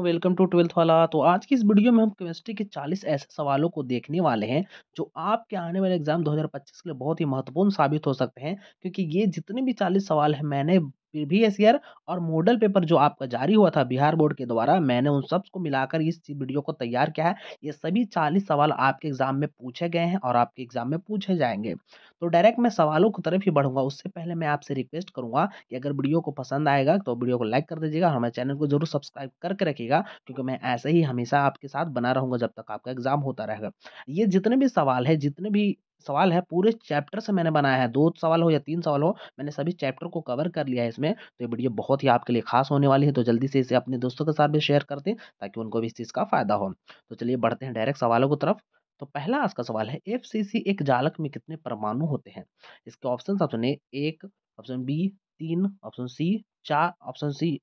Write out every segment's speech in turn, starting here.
Welcome to twelfth वाला। तो आज की इस वीडियो में हम केमिस्ट्री के 40 ऐसे सवालों को देखने वाले हैं जो आपके आने वाले एग्जाम 2025 के लिए बहुत ही महत्वपूर्ण साबित हो सकते हैं, क्योंकि ये जितने भी 40 सवाल हैं मैंने प्रीवियस ईयर और मॉडल पेपर जो आपका जारी हुआ था बिहार बोर्ड के द्वारा, मैंने उन सब को मिलाकर इस वीडियो को तैयार किया है। ये सभी 40 सवाल आपके एग्जाम में पूछे गए हैं और आपके एग्जाम में पूछे जाएंगे। तो डायरेक्ट मैं सवालों की तरफ ही बढ़ूंगा, उससे पहले मैं आपसे रिक्वेस्ट करूंगा कि अगर वीडियो को पसंद आएगा तो वीडियो को लाइक कर दीजिएगा और हमारे चैनल को जरूर सब्सक्राइब करके रखिएगा, क्योंकि मैं ऐसे ही हमेशा आपके साथ बना रहूंगा जब तक आपका एग्जाम होता रहेगा। ये जितने भी सवाल है पूरे चैप्टर से मैंने बनाया है, 2 सवाल हो या 3 सवाल हो, मैंने सभी चैप्टर को कवर कर लिया है इसमें। तो ये वीडियो बहुत ही आपके लिए खास होने वाली है, तो जल्दी से इसे अपने दोस्तों के साथ भी शेयर कर दें ताकि उनको भी इस चीज़ का फायदा हो। तो चलिए बढ़ते हैं डायरेक्ट सवालों की तरफ। तो पहला आज का सवाल है, एफसीसी एक जालक में कितने परमाणु होते हैं? इसके ऑप्शन ए एक, option B 3, option C 4, option C,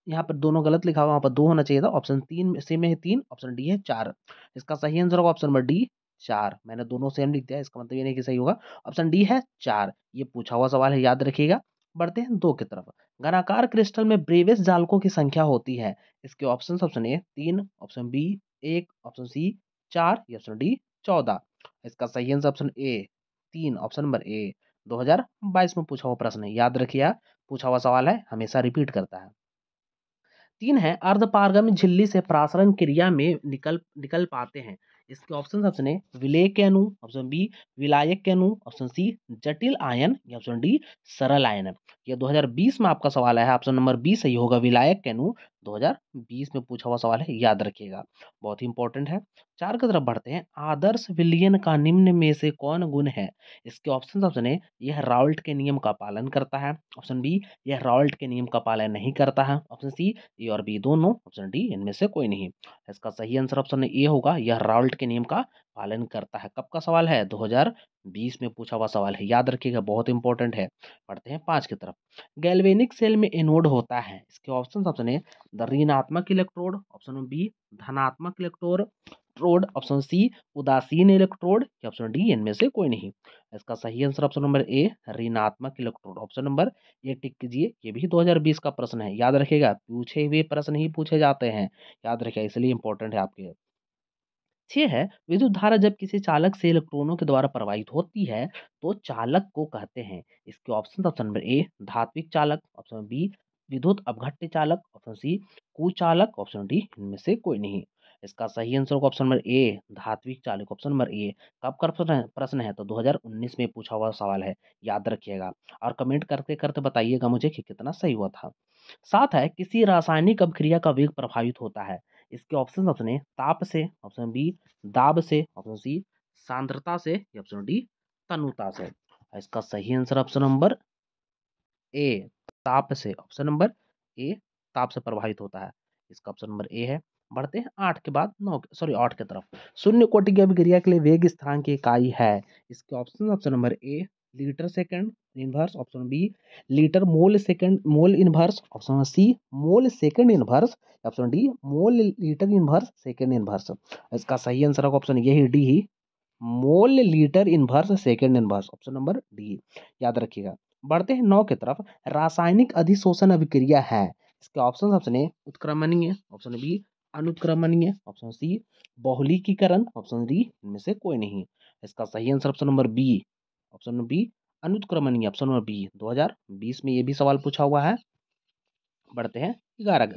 यहाँ पर दोनों गलत लिखा हुआ, वहाँ पर 2 होना चाहिए था। ऑप्शन 3 सी में है 3, ऑप्शन डी है 4। इसका सही आंसर होगा ऑप्शन नंबर डी 4। मैंने दोनों सेम लिख दिया, इसका मतलब ये नहीं कि सही होगा। ऑप्शन डी है 4। ये पूछा हुआ सवाल है, याद रखिएगा। बढ़ते हैं 2 की तरफ। घनाकार क्रिस्टल में ब्रेवियस जालकों की संख्या होती है? इसके option A 3, option B 1, option C 4 या ऑप्शन डी 14। इसका सही answer option A 3, option number A. 2022 में पूछा हुआ प्रश्न है, याद रखिए। पूछा हुआ सवाल है, हमेशा रिपीट करता है। 3 है, अर्धपारगमी झिल्ली से प्रासरण क्रिया में निकल पाते हैं। इसके ऑप्शन ए विलेय के अणु, ऑप्शन बी विलायक के अणु, ऑप्शन सी जटिल आयन या ऑप्शन डी सरल आयन है। ये 2020 में आपका सवाल है, ऑप्शन नंबर बी सही होगा, विलायक के अणु। 2020 में पूछा हुआ सवाल है, याद रखिएगा, बहुत ही इंपॉर्टेंट है। 4 की तरफ बढ़ते हैं। आदर्श विलयन का निम्न में से कौन गुण है? इसके ऑप्शन ए यह राउल्ट के नियम का पालन करता है, ऑप्शन बी यह राउल्ट के नियम का पालन नहीं करता है, ऑप्शन सी ए और बी दोनों, ऑप्शन डी इनमें से कोई नहीं। इसका सही आंसर ऑप्शन ए होगा, यह राउल्ट के नियम का पालन करता है। कब का सवाल है? 2020 में पूछा हुआ सवाल है, याद रखिएगा, बहुत इंपॉर्टेंट है। पढ़ते हैं 5 की तरफ। गैल्वेनिक सेल में एनोड होता है? इसके ऑप्शन ए द ऋणात्मक इलेक्ट्रोड, ऑप्शन बी धनात्मक इलेक्ट्रोड, ऑप्शन सी उदासीन इलेक्ट्रोड या ऑप्शन डी इनमें से कोई नहीं। इसका सही आंसर ऑप्शन नंबर ए ऋणात्मक इलेक्ट्रोड, ऑप्शन नंबर ये टिक कीजिए। ये भी 2020 का प्रश्न है, याद रखिएगा, पूछे हुए प्रश्न ही पूछे जाते हैं, याद रखिएगा, इसलिए इंपॉर्टेंट है आपके। 6 है, विद्युत धारा जब किसी चालक से इलेक्ट्रॉनों के द्वारा प्रवाहित होती है तो चालक को कहते हैं? इसके ऑप्शन नंबर ए धात्विक चालक, ऑप्शन बी विद्युत अपघट्य चालक, ऑप्शन सी कुचालक, ऑप्शन डी इनमें से कोई नहीं। इसका सही आंसर होगा ऑप्शन नंबर ए धात्विक चालक, ऑप्शन नंबर ए। कब का प्रश्न है? तो 2019 में पूछा हुआ सवाल है, याद रखिएगा। और कमेंट करते करते बताइएगा मुझे कि कितना सही हुआ था। 7 है, किसी रासायनिक अभिक्रिया का वेग प्रभावित होता है? इसके ऑप्शन ए ताप से, ऑप्शन बी दाब से, ऑप्शन सी सांद्रता से या ऑप्शन डी तनुता से। इसका सही आंसर ऑप्शन नंबर ए ताप से, ऑप्शन नंबर ए ताप से प्रभावित होता है। इसका ऑप्शन नंबर ए है। बढ़ते हैं 8 के बाद 8 की तरफ। शून्य कोटि की अभिक्रिया के लिए वेग स्थान की इकाई है? इसके option number A litre second inverse, option B litre mole second mole inverse, option C mole second inverse, option D mole litre inverse second inverse. इसका सही आंसर होगा ऑप्शन यही डी ही, mole litre inverse second inverse, option number D, याद रखिएगा। बढ़ते हैं 9 की तरफ। रासायनिक अधिशोषण अभिक्रिया है? इसके ऑप्शन ए उत्क्रमणीय, ऑप्शन बी अनुत्क्रमणीय, ऑप्शन सी बहुलीकीकरण, ऑप्शन डी इनमें से कोई नहीं। इसका सही answer option number B, option number B अनुत्क्रमणीय, ऑप्शन नंबर बी। 2020 में ये भी सवाल पूछा हुआ है। बढ़ते हैं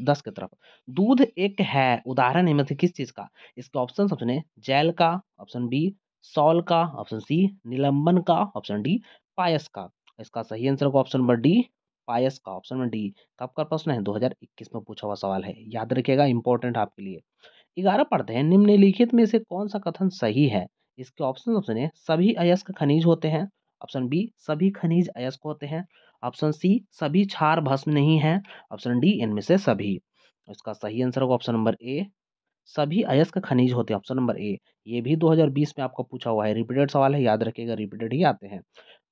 10 की तरफ। दूध एक है, उदाहरण इनमें से किस चीज का? इसके ऑप्शन ए जैल का, ऑप्शन बी सॉल का, ऑप्शन सी निलंबन का, ऑप्शन डी पायस का। इसका सही आंसर होगा ऑप्शन नंबर डी पायस का, ऑप्शन नंबर डी। कब का प्रश्न है? 2021 में पूछा हुआ सवाल है, याद रखिएगा, इंपॉर्टेंट आपके लिए। 11 पढ़ते हैं। निम्नलिखित में से कौन सा कथन सही है? इसके ऑप्शन है सभी अयस्क खनिज होते हैं, ऑप्शन बी सभी खनिज अयस्क होते हैं, ऑप्शन सी सभी क्षार भस्म नहीं है, ऑप्शन डी इनमें से सभी। इसका सही आंसर होगा ऑप्शन नंबर ए सभी अयस्क खनिज होते हैं, ऑप्शन नंबर ए। ये भी 2020 में आपको पूछा हुआ है, रिपीटेड सवाल है, याद रखिएगा, रिपीटेड ही आते हैं।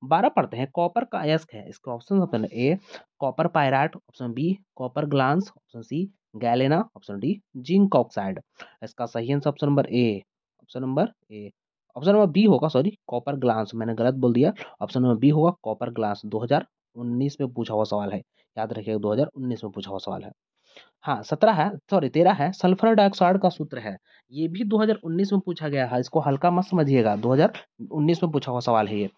12 पढ़ते हैं। कॉपर का अयस्क है? इसके option A copper pyrite, option B copper glance, option C galena, option D zinc oxide. इसका सही answer option number A, option number A, option number B होगा, सॉरी कॉपर ग्लांस, मैंने गलत बोल दिया। ऑप्शन नंबर बी होगा copper glass, 2019 में पूछा हुआ सवाल है, याद रखिएगा, 2019 में पूछा हुआ सवाल है। हाँ, 17 है, सॉरी 13 है, सल्फर डाइऑक्साइड का सूत्र है। ये भी 2019 में पूछा गया है, इसको हल्का मत समझिएगा, 2019 में पूछा हुआ सवाल है ये।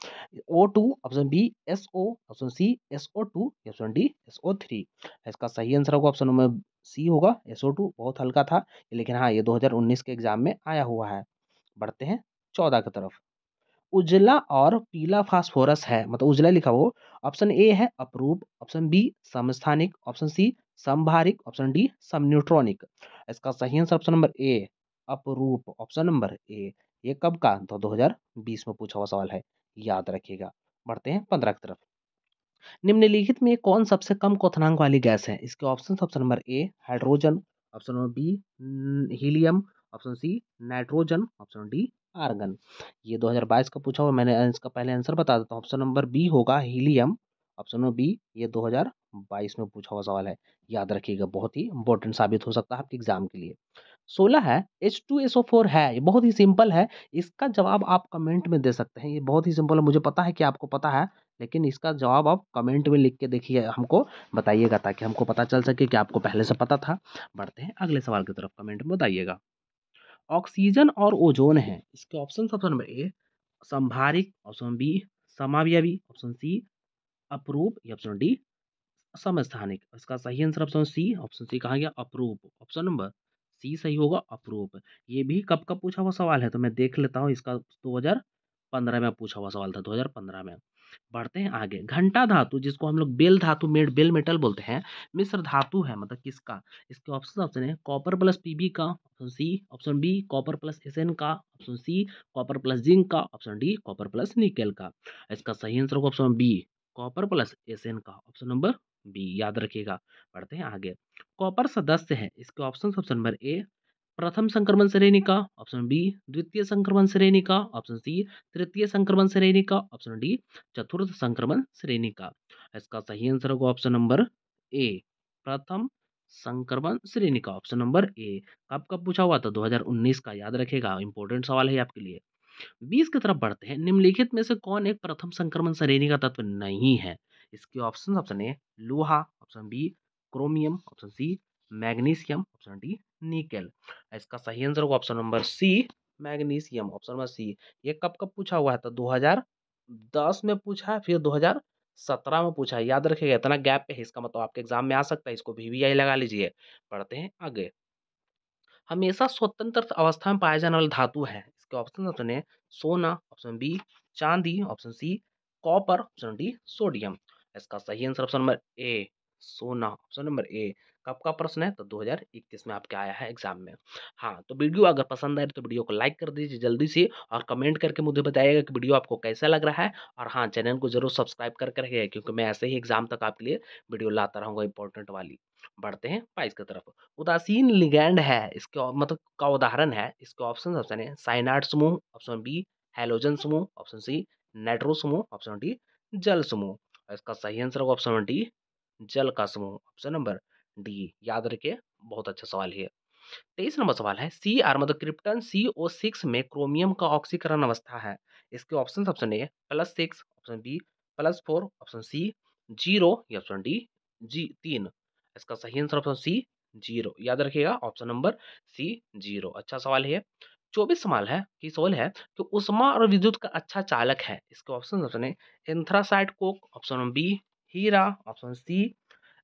O2 option B, SO option C, SO2 option D, SO3। इसका सही आंसर होगा ऑप्शन नंबर सी होगा, SO2। बहुत हल्का था, लेकिन हाँ, ये 2019 के एग्जाम में आया हुआ है। बढ़ते हैं 14 की तरफ। उजला और पीला फास्फोरस है, मतलब उजला लिखा हो। ऑप्शन ए है अपरूप, ऑप्शन बी समस्थानिक, ऑप्शन सी समभारिक, ऑप्शन डी समन्यूट्रॉनिक। इसका सही आंसर ऑप्शन नंबर ए अपरूप, ऑप्शन नंबर ए। ये कब का? तो 2020 में पूछा हुआ सवाल है, याद रखिएगा। बढ़ते हैं 15 की तरफ। निम्नलिखित में कौन सबसे कम क्वथनांक वाली गैस है? इसके option, option number A hydrogen, option number B helium, option C nitrogen, option D argon. ये 2022 का पूछा हुआ, मैंने इसका पहले आंसर बता देता हूँ। ऑप्शन नंबर बी होगा हीलियम, ऑप्शन नंबर बी। ये 2022 में पूछा हुआ सवाल है, याद रखिएगा, बहुत ही इंपॉर्टेंट साबित हो सकता है आपके एग्जाम के लिए। 16 है H2SO4 है, ये बहुत ही सिंपल है। इसका जवाब आप कमेंट में दे सकते हैं, ये बहुत ही सिंपल है। मुझे पता है कि आपको पता है, लेकिन इसका जवाब आप कमेंट में लिख के देखिए, हमको बताइएगा, ताकि हमको पता चल सके कि आपको पहले से पता था। बढ़ते हैं अगले सवाल की तरफ, कमेंट में बताइएगा। ऑक्सीजन और ओजोन है, इसके ऑप्शन, ऑप्शन नंबर ए संभारिक, ऑप्शन बी समावयवी, ऑप्शन सी अपरूप, या ऑप्शन डी समस्थानिक। इसका सही answer option C, option C कहा गया अप्रूप, ऑप्शन नंबर सी सही होगा अप्रूप। ये भी कब कब पूछा हुआ सवाल है, तो मैं देख लेता हूँ। इसका 2015 में पूछा हुआ सवाल था, 2015 में। बढ़ते हैं आगे। घंटा धातु, जिसको हम लोग बेल धातु बेल मेटल बोलते हैं, मिश्र धातु है, मतलब किसका? इसके ऑप्शन, ऑप्शन है कॉपर प्लस पीबी का, option C, option B copper plus SN का, option C copper plus zinc का, option D copper plus nickel का। इसका सही आंसर होगा option B copper plus SN का, ऑप्शन नंबर बी, याद रखिएगा। बढ़ते हैं आगे। कॉपर सदस्य है, इसके ऑप्शन, ऑप्शन नंबर ए प्रथम संक्रमण श्रेणी का, ऑप्शन बी द्वितीय संक्रमण श्रेणी का, ऑप्शन सी तृतीय संक्रमण श्रेणी का, ऑप्शन डी चतुर्थ संक्रमण श्रेणी का। इसका सही आंसर होगा ऑप्शन नंबर ए प्रथम संक्रमण श्रेणी का, ऑप्शन नंबर ए। कब कब पूछा हुआ था? 2019 का, याद रखेगा, इंपॉर्टेंट सवाल है आपके लिए। 20 की तरफ बढ़ते हैं। निम्नलिखित में से कौन एक प्रथम संक्रमण श्रेणी का तत्व नहीं है? इसके ऑप्शन, ऑप्शन ए लोहा, option B chromium, option C magnesium, option D nickel. इसका सही आंसर होगा option number C magnesium, option number C. ये कब कब पूछा हुआ है? तो 2010 में पूछा है, फिर 2017 में पूछा है, याद रखिएगा। इतना गैप है, इसका मतलब आपके एग्जाम में आ सकता है, इसको VVI लगा लीजिए। पढ़ते हैं आगे। हमेशा स्वतंत्र अवस्था में पाया जाने वाला धातु है, इसके ऑप्शन, ऑप्शन है सोना, ऑप्शन बी चांदी, option C copper, option D sodium. इसका सही आंसर ऑप्शन नंबर ए सोना, ऑप्शन नंबर ए। कब का प्रश्न है? तो 2021 में आपके आया है एग्जाम में। हाँ, तो वीडियो अगर पसंद आए तो वीडियो को लाइक कर दीजिए जल्दी से, और कमेंट करके मुझे बताइएगा कि वीडियो आपको कैसा लग रहा है। और हाँ, चैनल को जरूर सब्सक्राइब करके रखिएगा, क्योंकि मैं ऐसे ही एग्जाम तक आपके लिए वीडियो लाता रहूंगा इंपॉर्टेंट वाली। बढ़ते हैं 22 की तरफ। उदासीन लिगैंड है, इसके मतलब का उदाहरण है। इसके ऑप्शन, ऑप्शन है साइनाइड समूह, ऑप्शन बी हैलोजन समूह, ऑप्शन सी नाइट्रो समूह, ऑप्शन डी जल समूह। इसका सही आंसर होगा ऑप्शन नंबर डी जल का समूह, ऑप्शन नंबर डी, याद रखिए, बहुत अच्छा सवाल है। 23 नंबर सवाल है Cr मतलब क्रिप्टन CO6 में क्रोमियम का ऑक्सीकरण अवस्था है। इसके option, option A +6, option B +4, option C 0, या ऑप्शन डी जी 3। इसका सही आंसर ऑप्शन सी 0, याद रखिएगा, ऑप्शन नंबर सी 0। अच्छा सवाल है। 24 सवाल है कि सवाल है कि उष्मा और विद्युत का अच्छा चालक है। इसके ऑप्शन, ऑप्शन है एंथ्रासाइट कोक, ऑप्शन बी हीरा, ऑप्शन सी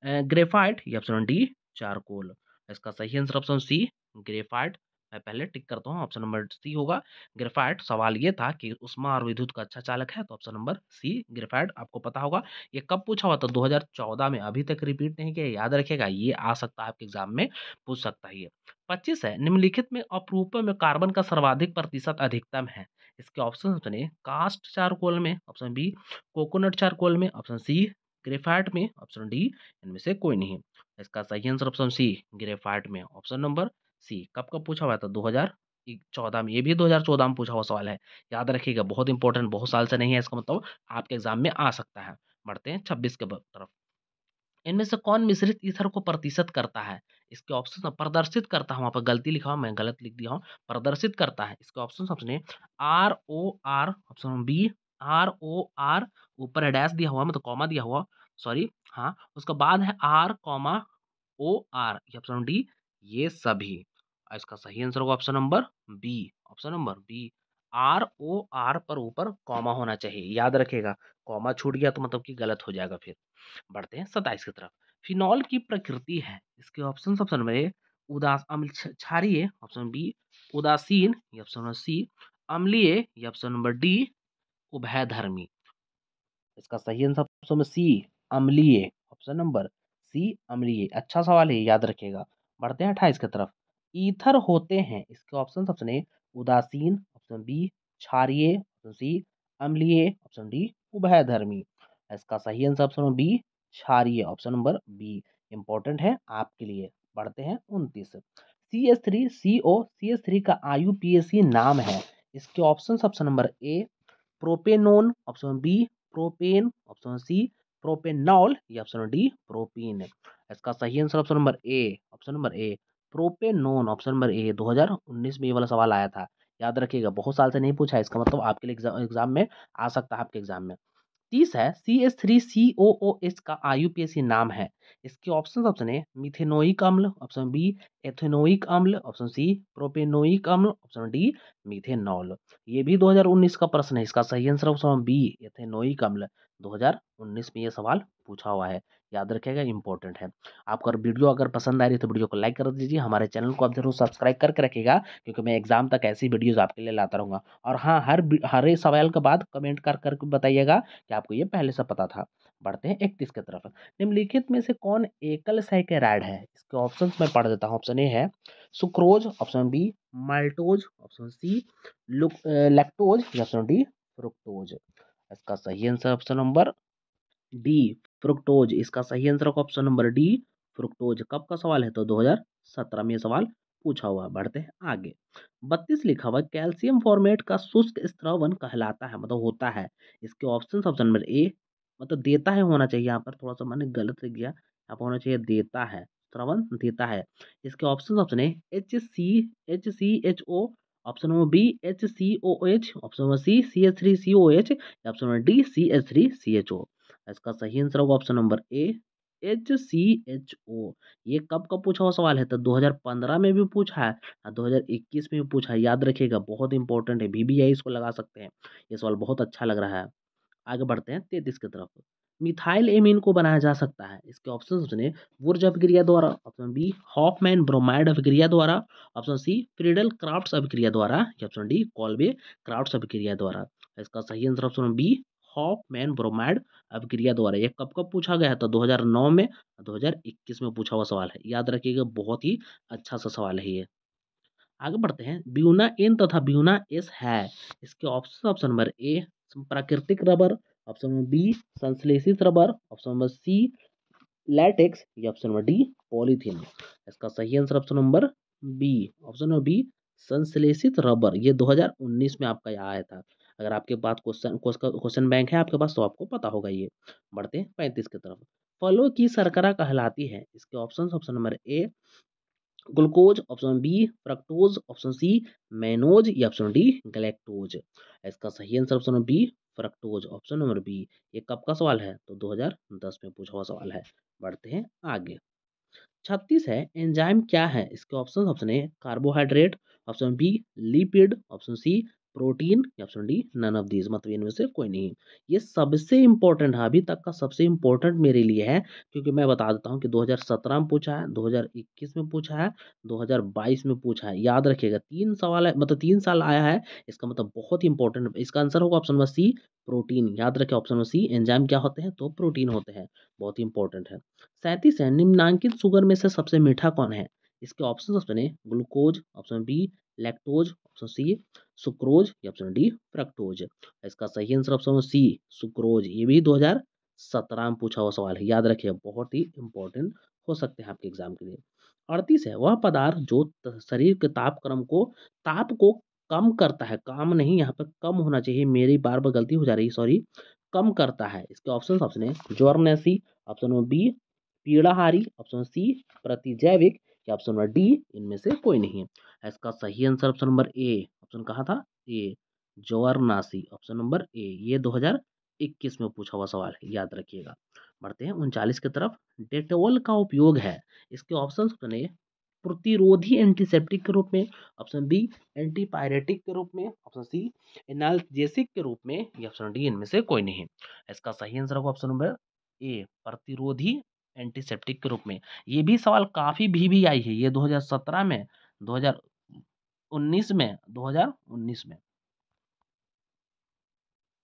ग्रेफाइट, या ऑप्शन डी चारकोल। इसका सही आंसर ऑप्शन सी ग्रेफाइट। मैं पहले टिक करता हूँ, ऑप्शन नंबर सी होगा ग्रेफाइट। सवाल ये था कि उष्मा और विद्युत का अच्छा चालक है, तो ऑप्शन नंबर सी ग्रेफाइट आपको पता होगा। ये कब पूछा हुआ था? 2014 में, अभी तक रिपीट नहीं किया, याद रखेगा, ये आ सकता है आपके एग्जाम में, पूछ सकता है ये। 25 है निम्नलिखित में अपरूपों में कार्बन का सर्वाधिक प्रतिशत अधिकतम है। इसके option, option A cast charcoal में, ऑप्शन बी कोकोनट चारकोल में, ऑप्शन सी ग्रेफाइट में, ऑप्शन डी इनमें से कोई नहीं। इसका सही आंसर ऑप्शन सी ग्रेफाइट में, ऑप्शन नंबर सी। कब कब पूछा हुआ था? 2014 में, ये भी 2014 में पूछा हुआ सवाल है, याद रखिएगा, बहुत इंपॉर्टेंट, बहुत साल से नहीं है, इसका मतलब आपके एग्जाम में आ सकता है। बढ़ते हैं 26 के तरफ। इनमें से कौन मिश्रित ईथर को प्रतिशत करता है? इसके ऑप्शन, प्रदर्शित करता हूँ, वहाँ पर गलती लिखा हुआ, मैं गलत लिख दिया हूँ, प्रदर्शित करता है। इसके ऑप्शन, ऑप्शन है ROR, ऑप्शन बी ROR, ऊपर डैश दिया हुआ, मतलब कॉमा दिया हुआ, सॉरी, हाँ, उसके बाद है R, ROR, ये ऑप्शन डी, ये सभी। इसका सही आंसर होगा option number B. Option number B, ROR पर ऊपर कॉमा होना चाहिए, याद रखिएगा। कॉमा छूट गया तो मतलब कि गलत हो जाएगा फिर। बढ़ते हैं 27 की तरफ। फिनॉल की प्रकृति है, इसके ऑप्शन नंबर ए उदास अम्ल क्षारीय, ऑप्शन बी उदासीन, ये ऑप्शन नंबर सी अम्लीय, ये ऑप्शन नंबर डी उभयधर्मी। इसका सही आंसर ऑप्शन नंबर सी अम्लीय, ऑप्शन नंबर सी अम्लीय। अच्छा सवाल है, याद रखिएगा। बढ़ते हैं 28 की तरफ। ईथर होते हैं, इसके ऑप्शन ऑप्शन ए उदासीन, ऑप्शन बी क्षारीय, ऑप्शन सी अम्लीय, ऑप्शन डी उभयधर्मी। इसका सही आंसर ऑप्शन नंबर बी क्षारीय, ऑप्शन नंबर बी इंपॉर्टेंट है आपके लिए। बढ़ते हैं 29। CH3CO का IUPAC नाम है, इसके option number A propanone, option B propane, option C propanol, या ऑप्शन डी प्रोपीन। इसका सही answer option number A, option number A propanone, option number A. 2019 में ये वाला सवाल आया था, याद रखिएगा। बहुत साल से नहीं पूछा है, इसका मतलब आपके लिए एग्जाम में आ सकता है, आपके एग्जाम में। 30 है। CH3COOH का IUPAC नाम है, इसके ऑप्शन ए मिथेनोइक अम्ल, ऑप्शन बी एथेनोइक अम्ल, ऑप्शन सी प्रोपेनोइक अम्ल, ऑप्शन डी मीथेनॉल। ये भी 2019 का प्रश्न है, इसका सही आंसर ऑप्शन बी एथेनोइक अम्ल। 2019 में ये सवाल पूछा हुआ है, याद रखिएगा, इंपॉर्टेंट है। आपको वीडियो अगर पसंद आ रही है तो वीडियो को लाइक कर दीजिए, हमारे चैनल को आप जरूर सब्सक्राइब करके रखिएगा, क्योंकि मैं एग्जाम तक ऐसी वीडियोस आपके लिए लाता रहूंगा। और हाँ, हर एक सवाल के बाद कमेंट कर करके बताइएगा कि आपको ये पहले से पता था। बढ़ते हैं 31 की तरफ। निम्नलिखित में से कौन एकल साइकेराइड है, इसके ऑप्शंस मैं पढ़ देता हूँ। ऑप्शन ए है sucrose, option B maltose, option C lactose, या ऑप्शन डी फ्रुक्टोज। इसका सही answer option number D fructose. इसका सही आंसर होगा ऑप्शन नंबर डी फ्रुक्टोज। कब का सवाल है, तो 2017 में ये सवाल पूछा हुआ। बढ़ते हैं आगे। 32 लिखा हुआ कैल्शियम फॉर्मेट का शुष्क स्त्रवन कहलाता है, मतलब होता है। इसके ऑप्शन नंबर ए, मतलब देता है होना चाहिए, यहाँ पर थोड़ा सा मैंने गलत लिख गया, यहाँ पर होना चाहिए देता है, स्त्रवन देता है। इसके option A HCHO, option number B HCOH, option number C CH3COH, option number D CH3CHO। इसका सही आंसर होगा ऑप्शन नंबर ए HCHO। ये कब का पूछा हुआ सवाल है, तो 2015 में भी पूछा है और 2021 में भी पूछा है, याद रखिएगा, बहुत इंपॉर्टेंट है। VBI इसको लगा सकते हैं, ये सवाल बहुत अच्छा लग रहा है। आगे बढ़ते हैं 33 की तरफ। मिथाइल एमीन को बनाया जा सकता है, इसके ऑप्शन सुने। वुर्ज अभिक्रिया द्वारा, ऑप्शन बी हॉफमैन ब्रोमाइड अभिक्रिया द्वारा, ऑप्शन सी फ्रीडल क्राफ्ट्स अभिक्रिया द्वारा, या ऑप्शन डी कॉल्बे क्राफ्ट्स अभिक्रिया द्वारा। इसका सही answer option B Hofmann bromide अभिक्रिया द्वारा। ये कब कब पूछा गया है, तो 2009 में, 2021 में पूछा हुआ सवाल है, याद रखिएगा, बहुत ही अच्छा सा सवाल है ये। आगे बढ़ते हैं। ब्यूना इन तथा ब्यूना एस है, इसके ऑप्शन नंबर ए प्राकृतिक रबर, ऑप्शन नंबर बी संश्लेषित rubber, option number C latex, या ऑप्शन नंबर डी पॉलीथीन। इसका सही answer option number B, option number B संश्लेषित रबर। ये 2019 में आपका यहाँ आया था। अगर आपके पास क्वेश्चन बैंक है आपके पास, तो आपको पता होगा ये। बढ़ते हैं 35 की तरफ। फलों की शर्करा कहलाती है, इसके option number A glucose, option B fructose, option C mannose, या ऑप्शन डी गैलेक्टोज। इसका सही answer option number B fructose, option number B. ये कब का सवाल है, तो 2010 में पूछा हुआ सवाल है। बढ़ते हैं आगे। 36 है। एंजाइम क्या है, इसके option A carbohydrate, option B lipid, option C protein, या option D none of these, मतलब इनमें से कोई नहीं। ये सबसे इंपॉर्टेंट है, अभी तक का सबसे इंपॉर्टेंट मेरे लिए है, क्योंकि मैं बता देता हूँ कि 2017 में पूछा है, 2021 में पूछा है, 2022 में पूछा है। याद रखिएगा, 3 सवाल है, मतलब 3 साल आया है, इसका मतलब बहुत इंपॉर्टेंट। इसका आंसर होगा ऑप्शन नंबर सी प्रोटीन। याद रखें, ऑप्शन नंबर सी एंजाइम क्या होते हैं, तो प्रोटीन होते हैं, बहुत इंपॉर्टेंट है। 37 है। निम्नांकित शुगर में से सबसे मीठा कौन है, इसके option A glucose, option B lactose, option C sucrose, या ऑप्शन डी फ्रक्टोज। इसका सही आंसर ऑप्शन सी सुक्रोज। ये भी 2017 में पूछा हुआ सवाल है, याद रखिए, बहुत ही इंपॉर्टेंट हो सकते हैं आपके एग्जाम के लिए। 38 है। वह पदार्थ जो शरीर के ताप को कम करता है, काम नहीं, यहाँ पे कम होना चाहिए, मेरी बार बार गलती हो जा रही है, सॉरी, कम करता है। इसके ऑप्शन है ज्वर्नेसी, ऑप्शन नंबर बी पीड़ाहारी, ऑप्शन सी प्रतिजैविक, या ऑप्शन नंबर डी इनमें से कोई नहीं है। इसका सही answer option number A, option कहा था ए ज्वारनासी, ऑप्शन नंबर ए। ये 2021 में पूछा हुआ सवाल है, याद रखिएगा। बढ़ते हैं 39 की तरफ। डेटॉल का उपयोग है, इसके ऑप्शन सुनिए। प्रतिरोधी एंटीसेप्टिक के रूप में, ऑप्शन बी एंटीपायरेटिक के रूप में, ऑप्शन सी एनाल्जेसिक के रूप में, या ऑप्शन डी इनमें से कोई नहीं। इसका सही आंसर होगा ऑप्शन नंबर ए, प्रतिरोधी एंटीसेप्टिक के रूप में। ये भी सवाल काफी भी आई है, ये 2017 में, 2019 में, 2019 में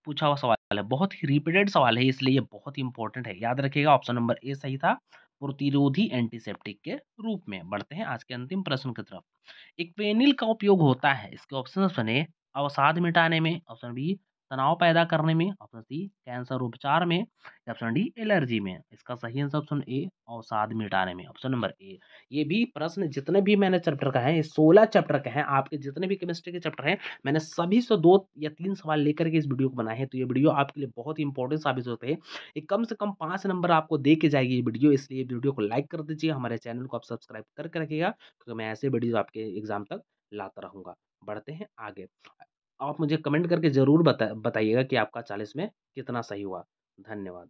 पूछा हुआ सवाल है। बहुत ही रिपीटेड सवाल है, इसलिए ये बहुत ही इंपॉर्टेंट है, याद रखिएगा। ऑप्शन नंबर ए सही था, प्रतिरोधी एंटीसेप्टिक के रूप में। बढ़ते हैं आज के अंतिम प्रश्न की तरफ। इक्वेनिल का उपयोग होता है, इसके ऑप्शन बने। अवसाद मिटाने में, ऑप्शन बी तनाव पैदा करने में, ऑप्शन सी कैंसर उपचार में, या ऑप्शन डी एलर्जी में। इसका सही आंसर ऑप्शन ए, अवसाद मिटाने में, ऑप्शन नंबर ए। ये भी प्रश्न जितने भी मैंने चैप्टर का है, ये 16 चैप्टर का है, आपके जितने भी केमिस्ट्री के चैप्टर हैं, मैंने सभी से 2 या 3 सवाल लेकर के इस वीडियो को बनाए हैं। तो ये वीडियो आपके लिए बहुत ही इंपॉर्टेंट साबित होते हैं। ये कम से कम 5 नंबर आपको दे के जाएगी ये वीडियो, इसलिए वीडियो को लाइक कर दीजिए, हमारे चैनल को आप सब्सक्राइब करके रखिएगा, क्योंकि मैं ऐसे वीडियो आपके एग्जाम तक लाता रहूँगा। बढ़ते हैं आगे। आप मुझे कमेंट करके ज़रूर बताइएगा कि आपका 40 में कितना सही हुआ। धन्यवाद।